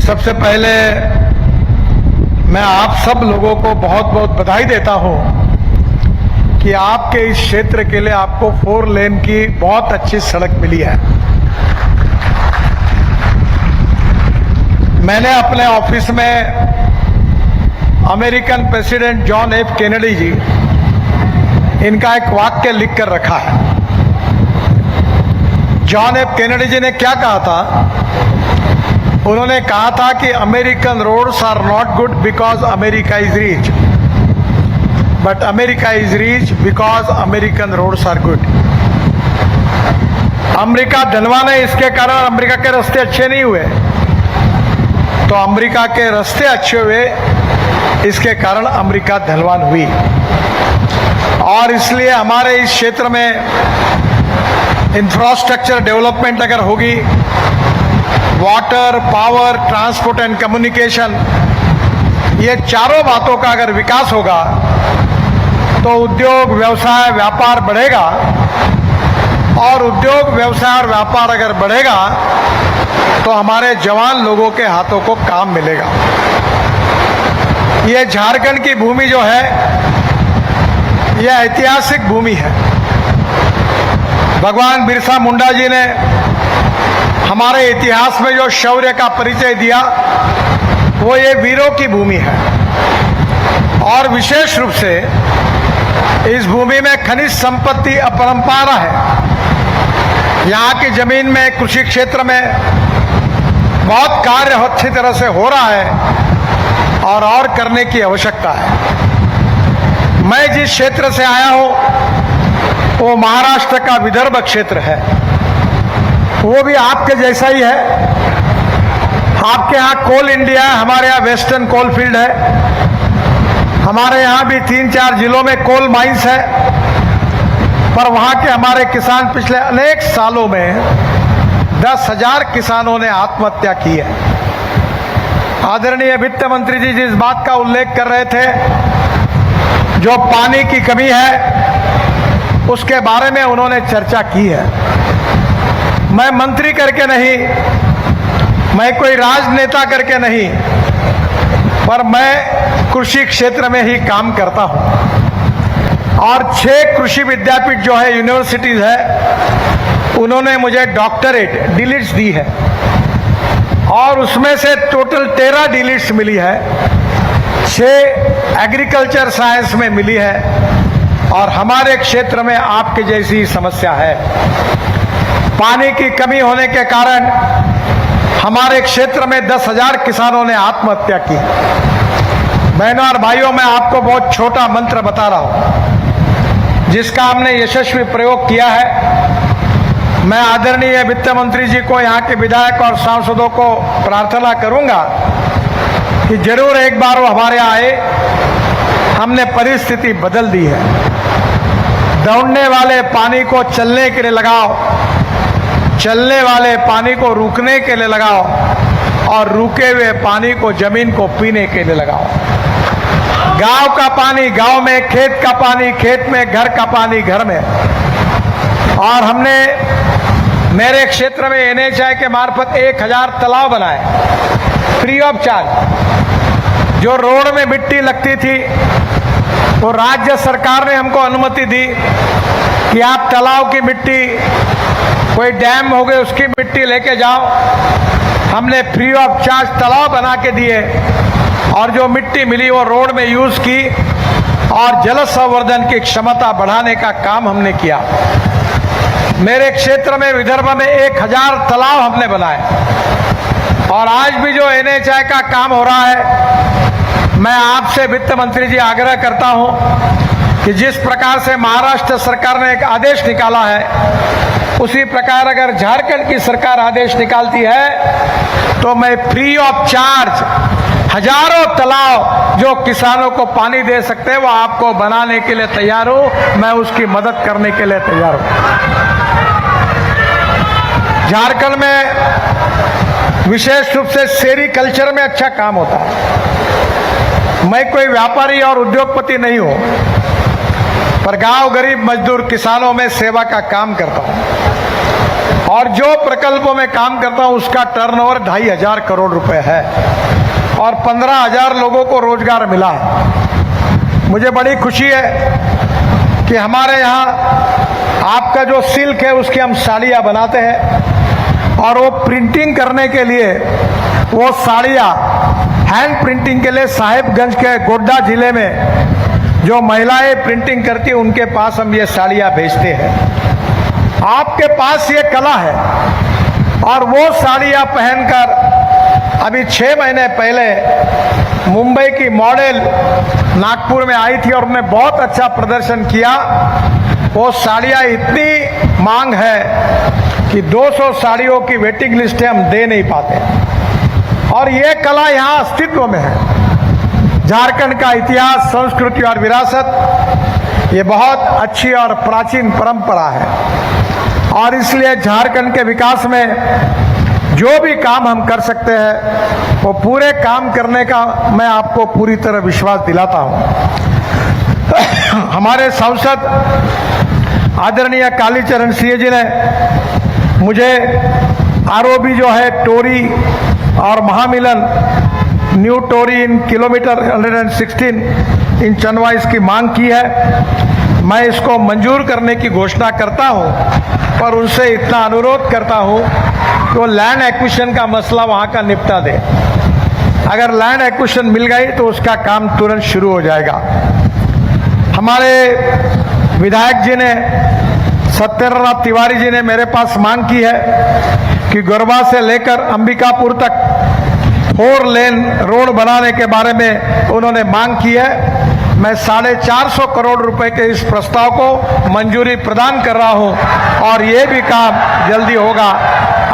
सबसे पहले मैं आप सब लोगों को बहुत बहुत बधाई देता हूं कि आपके इस क्षेत्र के लिए आपको 4 लेन की बहुत अच्छी सड़क मिली है। मैंने अपने ऑफिस में American president John F Kennedy ji, इनका एक वाक्य लिख कर रखा है। जॉन एफ कैनेडी जी ने क्या कहा था? उन्होंने कहा था कि American roads are not good because America is rich, but America is rich because American roads are good. America धनवान है, इसके कारण अमेरिका के रास्ते अच्छे नहीं हुए, तो अमेरिका के रास्ते अच्छे हुए, इसके कारण अमेरिका धनवान हुई। और इसलिए हमारे इस क्षेत्र में इंफ्रास्ट्रक्चर डेवलपमेंट अगर होगी, water, power, transport and communication, ये चारों बातों का अगर विकास होगा तो उद्योग, व्यवसाय, व्यापार बढ़ेगा। और उद्योग, व्यवसाय और व्यापार अगर बढ़ेगा तो हमारे जवान लोगों के हाथों को काम मिलेगा। ये झारखंड की भूमि जो है, यह ऐतिहासिक भूमि है। भगवान बिरसा मुंडा जी ने हमारे इतिहास में जो शौर्य का परिचय दिया, वो ये वीरों की भूमि है। और विशेष रूप से इस भूमि में खनिज संपत्ति अपरंपार है। यहाँ की जमीन में, कृषि क्षेत्र में बहुत कार्य अच्छी तरह से हो रहा है और करने की आवश्यकता है। मैं जिस क्षेत्र से आया हूं वो महाराष्ट्र का विदर्भ क्षेत्र है। वो भी आपके जैसा ही है। आपके यहाँ कोल इंडिया है, हमारे यहाँ वेस्टर्न कोल फील्ड है। हमारे यहाँ भी 3-4 जिलों में कोल माइंस है, पर वहाँ के हमारे किसान पिछले अनेक सालों में 10,000 किसानों ने आत्महत्या की है। आदरणीय वित्त मंत्री जी जिस बात का उल्लेख कर रहे थे, जो पानी की कमी है, उसके बारे में उन्होंने चर्चा की है। मैं मंत्री करके नहीं, मैं कोई राजनेता करके नहीं, पर मैं कृषि क्षेत्र में ही काम करता हूं। और 6 कृषि विद्यापीठ जो है, यूनिवर्सिटीज है, उन्होंने मुझे डॉक्टरेट डीलिट्स दी है। और उसमें से टोटल 13 डीलिट्स मिली है, 6 एग्रीकल्चर साइंस में मिली है। और हमारे क्षेत्र में आपके जैसी समस्या है। पानी की कमी होने के कारण हमारे क्षेत्र में 10,000 किसानों ने आत्महत्या की। बहनों और भाइयों, मैं आपको बहुत छोटा मंत्र बता रहा हूं, जिसका हमने यशस्वी प्रयोग किया है। मैं आदरणीय वित्त मंत्री जी को, यहाँ के विधायक और सांसदों को प्रार्थना करूंगा कि जरूर एक बार वो हमारे यहाँ आए। हमने परिस्थिति बदल दी है। दौड़ने वाले पानी को चलने के लिए लगाओ, चलने वाले पानी को रुकने के लिए लगाओ, और रुके हुए पानी को, जमीन को पीने के लिए लगाओ। गांव का पानी गांव में, खेत का पानी खेत में, घर का पानी घर में। और हमने मेरे क्षेत्र में NHI के मार्फत 1000 तालाब बनाए फ्री ऑफ चार्ज। जो रोड में मिट्टी लगती थी, तो राज्य सरकार ने हमको अनुमति दी कि आप तालाब की मिट्टी, कोई डैम हो गए उसकी मिट्टी लेके जाओ। हमने फ्री ऑफ चार्ज तालाब बना के दिए, और जो मिट्टी मिली वो रोड में यूज की, और जल संवर्धन की क्षमता बढ़ाने का काम हमने किया। मेरे क्षेत्र में, विदर्भ में 1000 तालाब हमने बनाए। और आज भी जो NHI का काम हो रहा है, मैं आपसे वित्त मंत्री जी आग्रह करता हूं कि जिस प्रकार से महाराष्ट्र सरकार ने एक आदेश निकाला है, उसी प्रकार अगर झारखंड की सरकार आदेश निकालती है तो मैं फ्री ऑफ चार्ज हजारों तालाब जो किसानों को पानी दे सकते हैं, वो आपको बनाने के लिए तैयार हूं। मैं उसकी मदद करने के लिए तैयार हूं। झारखंड में विशेष रूप से सेरीकल्चर में अच्छा काम होता है। मैं कोई व्यापारी और उद्योगपति नहीं हूं, पर गांव गरीब मजदूर किसानों में सेवा का काम करता हूं। और जो प्रकल्पों में काम करता हूं उसका टर्नओवर 2,500 करोड़ रुपए है और 15,000 लोगों को रोजगार मिला है। मुझे बड़ी खुशी है कि हमारे यहाँ आपका जो सिल्क है उसकी हम साड़ियाँ बनाते हैं और वो प्रिंटिंग करने के लिए वो साड़ियाँ हैंड प्रिंटिंग के लिए साहिबगंज के गोड्डा जिले में जो महिलाएं प्रिंटिंग करती हैं उनके पास हम ये साड़ियाँ भेजते हैं। आपके पास ये कला है और वो साड़ियाँ पहनकर अभी 6 महीने पहले मुंबई की मॉडल नागपुर में आई थी और उन्होंने बहुत अच्छा प्रदर्शन किया। वो साड़ियाँ इतनी मांग है कि 200 साड़ियों की वेटिंग लिस्ट हम दे नहीं पाते और ये कला यहाँ अस्तित्व में है। झारखंड का इतिहास, संस्कृति और विरासत ये बहुत अच्छी और प्राचीन परंपरा है और इसलिए झारखंड के विकास में जो भी काम हम कर सकते हैं वो पूरे काम करने का मैं आपको पूरी तरह विश्वास दिलाता हूं। हमारे सांसद आदरणीय कालीचरण सिंह जी ने मुझे आरओबी जो है टोरी और महामिलन न्यू टोरी इन किलोमीटर 116 इन चंदवा इसकी मांग की है। मैं इसको मंजूर करने की घोषणा करता हूं पर उनसे इतना अनुरोध करता हूं कि वो लैंड एक्विजिशन का मसला वहां का निपटा दे। अगर लैंड एक्विजिशन मिल गई तो उसका काम तुरंत शुरू हो जाएगा। हमारे विधायक जी ने, सत्येंद्रनाथ तिवारी जी ने मेरे पास मांग की है कि गोरबा से लेकर अंबिकापुर तक 4 लेन रोड बनाने के बारे में उन्होंने मांग की है। मैं 450 करोड़ रुपए के इस प्रस्ताव को मंजूरी प्रदान कर रहा हूं और ये भी काम जल्दी होगा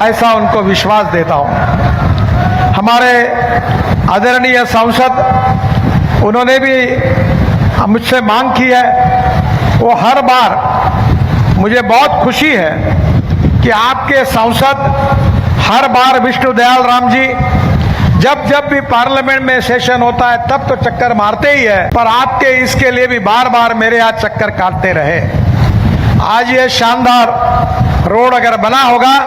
ऐसा उनको विश्वास देता हूं। हमारे आदरणीय सांसद उन्होंने भी मुझसे मांग की है। वो हर बार, मुझे बहुत खुशी है कि आपके सांसद हर बार विष्णुदयाल राम जी जब भी पार्लियामेंट में सेशन होता है तब तो चक्कर मारते ही है, पर आपके इसके लिए भी बार बार मेरे यहाँ चक्कर काटते रहे। आज ये शानदार रोड अगर बना होगा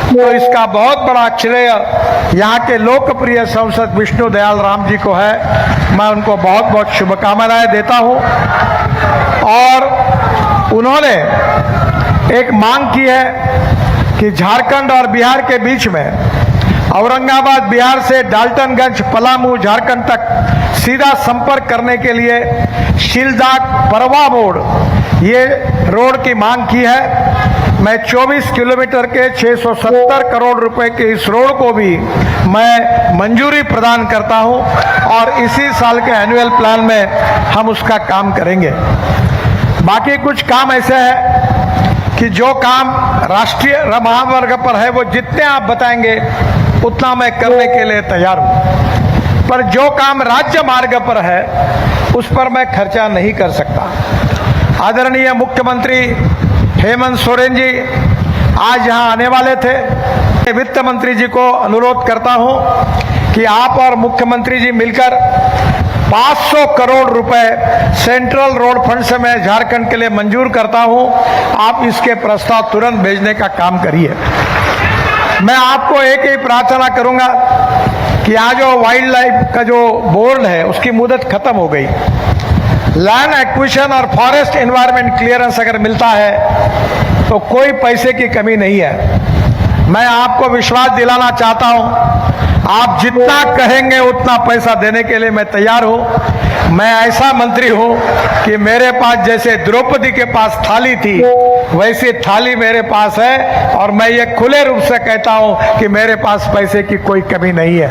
तो इसका बहुत बड़ा श्रेय यहाँ के लोकप्रिय सांसद विष्णुदयाल राम जी को है। मैं उनको बहुत बहुत शुभकामनाएं देता हूँ। और उन्होंने एक मांग की है कि झारखंड और बिहार के बीच में औरंगाबाद बिहार से डाल्टनगंज पलामू झारखंड तक सीधा संपर्क करने के लिए शिलदाग परवा मोड़ ये रोड की मांग की है। मैं 24 किलोमीटर के 670 करोड़ रुपए के इस रोड को भी मैं मंजूरी प्रदान करता हूं और इसी साल के एनुअल प्लान में हम उसका काम करेंगे। बाकी कुछ काम ऐसे है कि जो काम राष्ट्रीय महामार्ग पर है वो जितने आप बताएंगे उतना मैं करने के लिए तैयार हूं, पर जो काम राज्य मार्ग पर है उस पर मैं खर्चा नहीं कर सकता। आदरणीय मुख्यमंत्री हेमंत सोरेन जी आज यहां आने वाले थे। वित्त मंत्री जी को अनुरोध करता हूं कि आप और मुख्यमंत्री जी मिलकर 500 करोड़ रुपए सेंट्रल रोड फंड से मैं झारखंड के लिए मंजूर करता हूं। आप इसके प्रस्ताव तुरंत भेजने का काम करिए। मैं आपको एक ही प्रार्थना करूंगा कि आज जो वाइल्ड लाइफ का जो बोर्ड है उसकी मुदत खत्म हो गई। लैंड एक्विजिशन और फॉरेस्ट एनवायरनमेंट क्लियरेंस अगर मिलता है तो कोई पैसे की कमी नहीं है। मैं आपको विश्वास दिलाना चाहता हूं, आप जितना कहेंगे उतना पैसा देने के लिए मैं तैयार हूं। मैं ऐसा मंत्री हूं कि मेरे पास जैसे द्रौपदी के पास थाली थी वैसी थाली मेरे पास है और मैं ये खुले रूप से कहता हूं कि मेरे पास पैसे की कोई कमी नहीं है।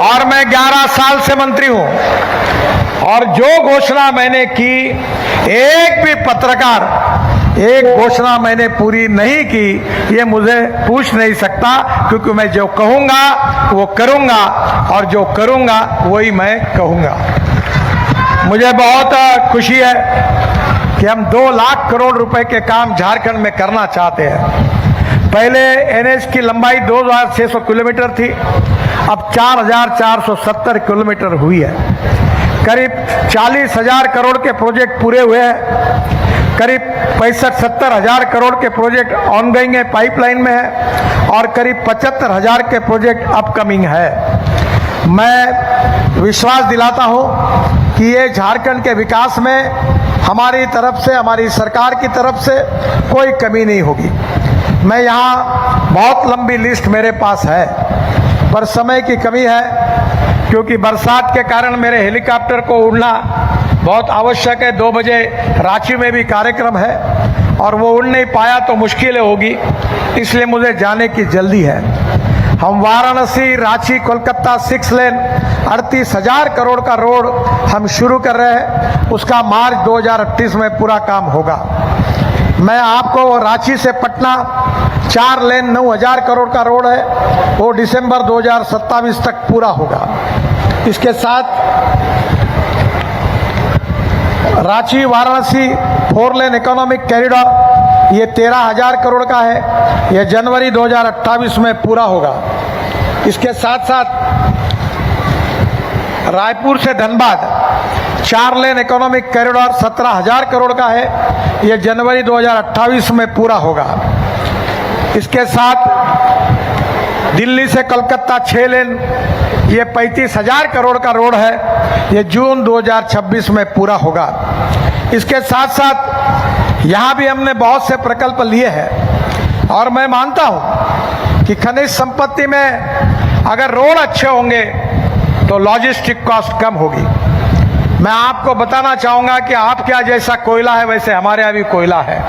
और मैं 11 साल से मंत्री हूं और जो घोषणा मैंने की एक भी पत्रकार एक घोषणा मैंने पूरी नहीं की ये मुझे पूछ नहीं सकता, क्योंकि मैं जो कहूंगा वो करूंगा और जो करूंगा वही मैं कहूंगा। मुझे बहुत खुशी है कि हम 2 लाख करोड़ रुपए के काम झारखंड में करना चाहते हैं। पहले एनएच की लंबाई 2600 किलोमीटर थी, अब 4470 किलोमीटर हुई है। करीब 40,000 करोड़ के प्रोजेक्ट पूरे हुए हैं। करीब 65-70 हजार करोड़ के प्रोजेक्ट ऑनगोइंग है, पाइपलाइन में है, और करीब 75 हजार के प्रोजेक्ट अपकमिंग है। मैं विश्वास दिलाता हूं कि ये झारखंड के विकास में हमारी तरफ से, हमारी सरकार की तरफ से कोई कमी नहीं होगी। मैं यहाँ बहुत लंबी लिस्ट मेरे पास है, पर समय की कमी है, क्योंकि बरसात के कारण मेरे हेलीकॉप्टर को उड़ना बहुत आवश्यक है। 2 बजे रांची में भी कार्यक्रम है और वो उड़ नहीं पाया तो मुश्किलें होगी, इसलिए मुझे जाने की जल्दी है। हम वाराणसी, रांची, कोलकाता 6 लेन 38,000 करोड़ का रोड हम शुरू कर रहे हैं। उसका मार्च 2038 में पूरा काम होगा। मैं आपको रांची से पटना 4 लेन 9,000 करोड़ का रोड है, वो दिसंबर 2027 तक पूरा होगा। इसके साथ रांची वाराणसी 4 लेन इकोनॉमिक कॉरिडोर, ये 13,000 करोड़ का है, ये जनवरी 2028 में पूरा होगा। इसके साथ साथ रायपुर से धनबाद 4 लेन इकोनॉमिक कॉरिडोर 17,000 करोड़ का है, ये जनवरी 2028 में पूरा होगा। इसके साथ दिल्ली से कलकत्ता 6 लेन, ये 35,000 करोड़ का रोड है, ये जून 2026 में पूरा होगा। इसके साथ साथ यहाँ भी हमने बहुत से प्रकल्प लिए हैं, और मैं मानता हूँ कि खनिज संपत्ति में अगर रोड अच्छे होंगे तो लॉजिस्टिक कॉस्ट कम होगी। मैं आपको बताना चाहूँगा कि आपके यहाँ जैसा कोयला है वैसे हमारे यहाँ भी कोयला है।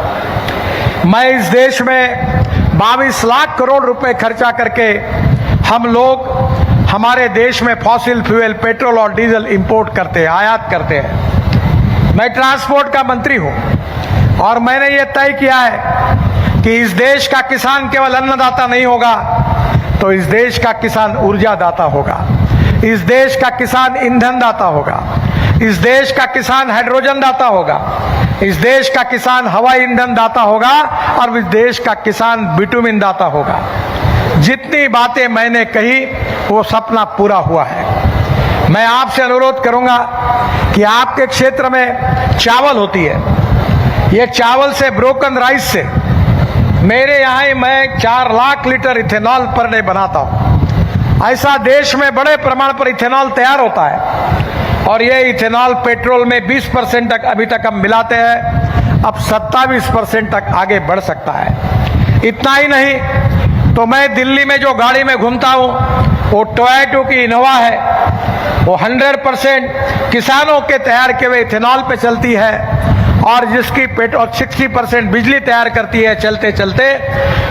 मैं इस देश में 22 लाख करोड़ रुपए खर्चा करके हम लोग हमारे देश में फॉसिल फ्यूल, पेट्रोल और डीजल इंपोर्ट करते हैं, आयात करते हैं। मैं ट्रांसपोर्ट का मंत्री हूं और मैंने ये तय किया है कि इस देश का किसान केवल अन्नदाता नहीं होगा, तो इस देश का किसान ऊर्जा दाता होगा, इस देश का किसान ईंधन दाता होगा, इस देश का किसान हाइड्रोजन दाता होगा, इस देश का किसान हवाई ईंधन दाता होगा, और इस देश का किसान बिटुमिन दाता होगा। जितनी बातें मैंने कही वो सपना पूरा हुआ है। मैं आपसे अनुरोध करूंगा कि आपके क्षेत्र में चावल होती है, ये चावल से, ब्रोकन राइस से मेरे यहाँ ही मैं 4 lakh litre ethanol per day बनाता हूँ। ऐसा देश में बड़े प्रमाण पर इथेनॉल तैयार होता है, और ये इथेनॉल पेट्रोल में 20% तक अभी तक हम मिलाते हैं, अब 27% तक आगे बढ़ सकता है। इतना ही नहीं तो मैं दिल्ली में जो गाड़ी में घूमता हूँ वो टोयोटा की इनोवा है, वो 100% किसानों के तैयार किए हुए इथेनॉल पे चलती है, और जिसकी पेट्रोल 60% बिजली तैयार करती है चलते चलते।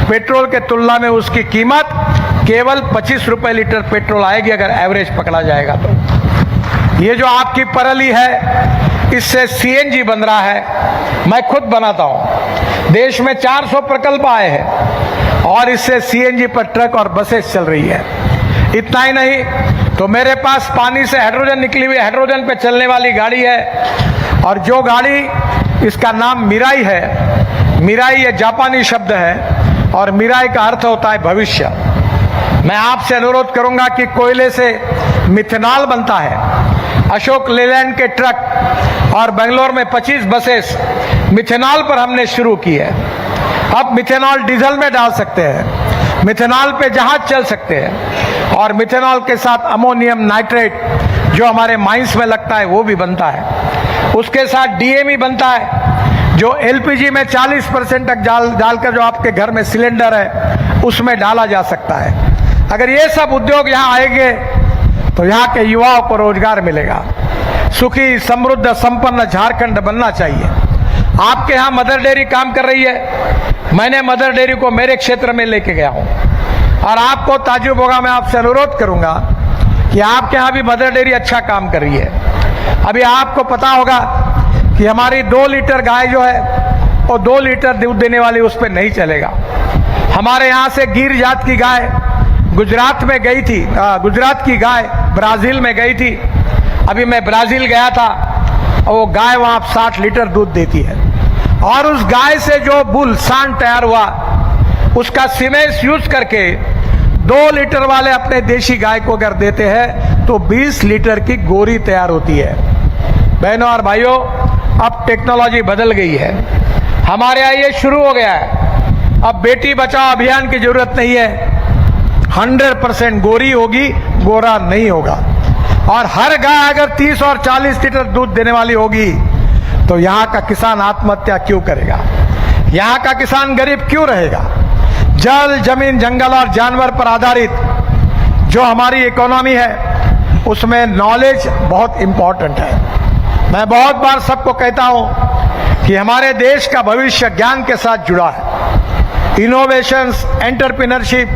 पेट्रोल के तुलना में उसकी कीमत केवल 25 रुपए लीटर पेट्रोल आएगी अगर एवरेज पकड़ा जाएगा तो। ये जो आपकी परली है इससे सीएनजी बन रहा है, मैं खुद बनाता हूँ। देश में 400 प्रकल्प आए हैं और इससे सीएनजी पर ट्रक और बसेस चल रही है। इतना ही नहीं तो मेरे पास पानी से हाइड्रोजन निकली हुई हाइड्रोजन पे चलने वाली गाड़ी है, और जो गाड़ी, इसका नाम मिराई है। मिराई ये जापानी शब्द है और मिराई का अर्थ होता है भविष्य। मैं आपसे अनुरोध करूंगा कि कोयले से मिथेनॉल बनता है। अशोक लेलैंड के ट्रक और बेंगलोर में 25 बसेस मिथेनॉल पर हमने शुरू की है। अब मिथेनॉल डीजल में डाल सकते हैं, मिथेनॉल पे जहाज चल सकते हैं, और मिथेनॉल के साथ अमोनियम नाइट्रेट जो हमारे माइंस में लगता है वो भी बनता है। उसके साथ डीएमई बनता है जो एलपीजी में 40% तक डालकर जो आपके घर में सिलेंडर है उसमें डाला जा सकता है। अगर ये सब उद्योग यहाँ आएंगे तो यहाँ के युवाओं को रोजगार मिलेगा। सुखी, समृद्ध, संपन्न झारखंड बनना चाहिए। आपके यहाँ मदर डेयरी काम कर रही है, मैंने मदर डेयरी को मेरे क्षेत्र में लेके गया हूँ, और आपको ताजुब होगा, मैं आपसे अनुरोध करूंगा कि आपके यहाँ भी मदर डेयरी अच्छा काम कर रही है। अभी आपको पता होगा कि हमारी 2 लीटर गाय जो है वो 2 लीटर दूध देने वाली उस पर नहीं चलेगा। हमारे यहाँ से गिर जात की गाय गुजरात में गई थी, गुजरात की गाय ब्राजील में गई थी। अभी मैं ब्राजील गया था, वो गाय वहाँ 60 लीटर दूध देती है, और उस गाय से जो बुल सांड तैयार हुआ उसका सीमेंस यूज करके 2 लीटर वाले अपने देशी गाय को अगर देते हैं तो 20 लीटर की गोरी तैयार होती है। बहनों और भाइयों, अब टेक्नोलॉजी बदल गई है। हमारे यहाँ ये शुरू हो गया है। अब बेटी बचाओ अभियान की जरूरत नहीं है। 100% गोरी होगी, गोरा नहीं होगा। और हर गाय अगर 30 और 40 लीटर दूध देने वाली होगी तो यहाँ का किसान आत्महत्या क्यों करेगा? यहाँ का किसान गरीब क्यों रहेगा? जल, जमीन, जंगल और जानवर पर आधारित जो हमारी इकोनॉमी है उसमें नॉलेज बहुत इंपॉर्टेंट है। मैं बहुत बार सबको कहता हूं कि हमारे देश का भविष्य ज्ञान के साथ जुड़ा है। Innovations, entrepreneurship,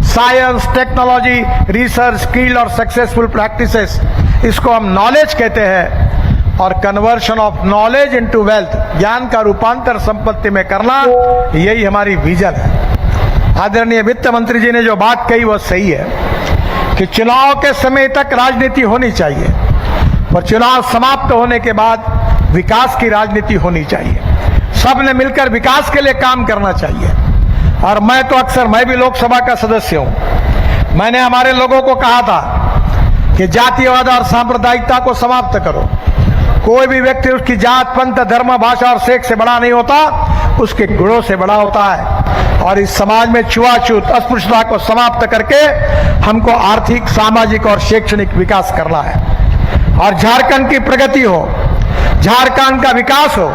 science, technology, research, skill और सक्सेसफुल प्रैक्टिसेस, इसको हम नॉलेज कहते हैं। और conversion of knowledge into wealth, ज्ञान का रूपांतर संपत्ति में करना, यही हमारी विजन है। आदरणीय वित्त मंत्री जी ने जो बात कही वो सही है कि चुनाव के समय तक राजनीति होनी चाहिए और चुनाव समाप्त होने के बाद विकास की राजनीति होनी चाहिए। सबने मिलकर विकास के लिए काम करना चाहिए। और मैं तो अक्सर, मैं भी लोकसभा का सदस्य हूं, मैंने हमारे लोगों को कहा था कि जातिवाद और सांप्रदायिकता को समाप्त करो। कोई भी व्यक्ति उसकी जात, पंथ, धर्म, भाषा और सेक्स से बड़ा नहीं होता, उसके गुणों से बड़ा होता है। और इस समाज में छुआछूत, अस्पृश्यता को समाप्त करके हमको आर्थिक, सामाजिक और शैक्षणिक विकास करना है। और झारखंड की प्रगति हो, झारखंड का विकास हो,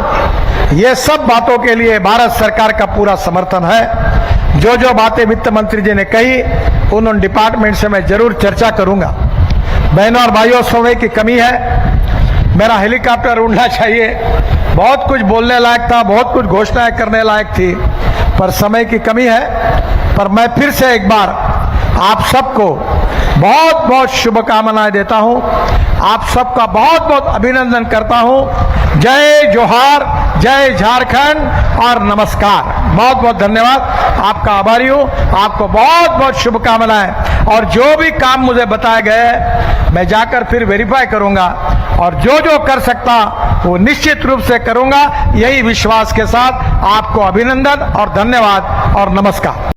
ये सब बातों के लिए भारत सरकार का पूरा समर्थन है। जो जो बातें वित्त मंत्री जी ने कही उन डिपार्टमेंट से मैं जरूर चर्चा करूंगा। बहनों और भाइयों, समय की कमी है, मेरा हेलीकॉप्टर उड़ना चाहिए। बहुत कुछ बोलने लायक था, बहुत कुछ घोषणाएं करने लायक थी, पर समय की कमी है। पर मैं फिर से एक बार आप सबको बहुत बहुत शुभकामनाएं देता हूं, आप सबका बहुत बहुत अभिनंदन करता हूं। जय जोहार, जय झारखंड और नमस्कार। बहुत बहुत धन्यवाद, आपका आभारी हूं। आपको बहुत बहुत शुभकामनाएं। और जो भी काम मुझे बताए गए मैं जाकर फिर वेरीफाई करूंगा और जो जो कर सकता वो निश्चित रूप से करूंगा। यही विश्वास के साथ आपको अभिनंदन और धन्यवाद और नमस्कार।